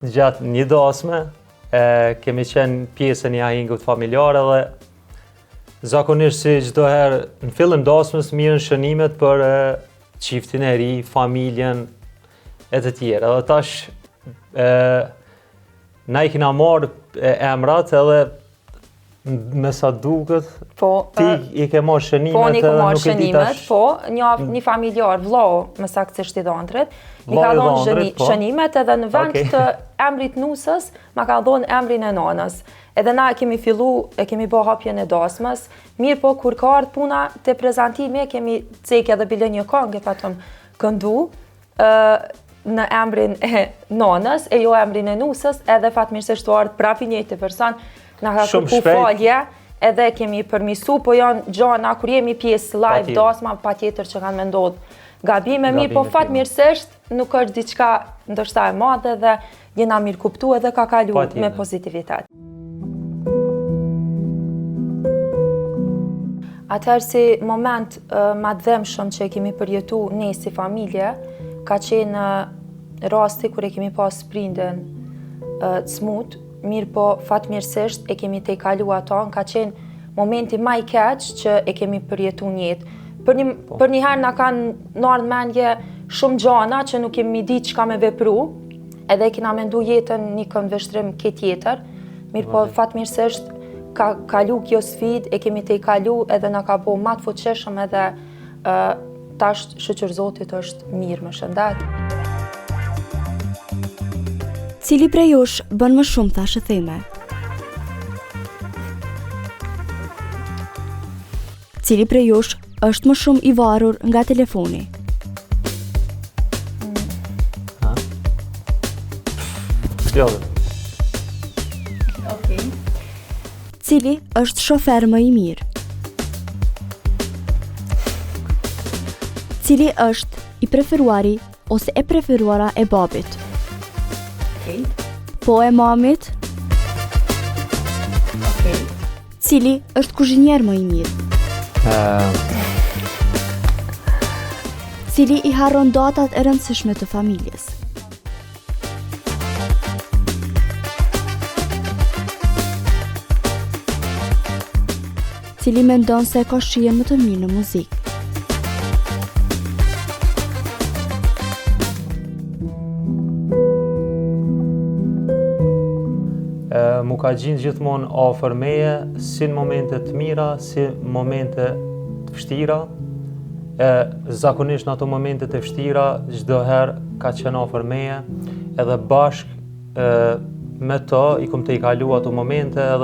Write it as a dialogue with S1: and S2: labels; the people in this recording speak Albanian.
S1: Gjatë një dasme, kemi qenë pjesë një ahingut familjare dhe zakonisht si çdo herë në fillim dasmës mirën shënimet për çiftin e ri, familjen e të tjerë. Edhe tash na I kena marrë emrat edhe me sa duket, ti I ke marrë shënimet
S2: po, një
S1: edhe
S2: marrë
S1: nuk e di
S2: shënimet,
S1: tash.
S2: po, një familjar, vllau, më saktësisht I dhëndrit, mi ka dhënë shënimet edhe në vend të emrit nusës, ma ka dhënë emrin e nanës. Edhe na e kemi bë hapjen e dasmës, mirë po kur ka ardhur puna te prezantimi kemi cekë edhe bile një këngë patëm këndu në emrin e nanës e jo emrin e nusës, edhe fatmirësisht u ardh prapë I njëjti person, na ka kërku falje, edhe kemi përmisu, po janë gjana kur jemi pjesë live dasma, patjetër që kanë me ndodhë gabime, mirë po fatmirësisht nuk është diçka ndoshta e madhe dhe jena mirë kuptu edhe ka kalu me pozitivitet. Atëherë si moment ma dhemshëm që kemi përjetu ne si familje, ka qenë rasti kur e kemi pas prindin të smut, mirë po fatmirësisht e kemi te kalu ato, ka qenë momenti ma I keq që e kemi përjetu njetë. Për një herë na kanë ardhur mendje shumë gjana që nuk kemi di çka me vepru, edhe kena mendu jetën një këndvështrim ke tjetër, mirë po fatmirësisht ka kalu kjo sfidë, e kemi te kalu edhe na ka bo ma të fuqishëm edhe tash shëqër Zotit është mirë më shëndet.
S3: Cili prej jush bën më shumë thashë theme? Cili prej jush është më shumë I varur nga telefoni? Cili është shofer më I mirë? Cili është I preferuari ose e preferuara e babit? Po e mamit? Cili është kuzhinier më I mirë? Cili I harron datat e rëndësishme të familjes? Cili mendon se ka shijen më të mirë në muzikë?
S1: Mu ka gjinë gjithmonë afër meje, si në momente të mira, si në momente të vështira. Zakonisht në ato momente të vështira, çdo herë ka qenë afër meje, edhe bashk me to I kom te I kalu ato momente edhe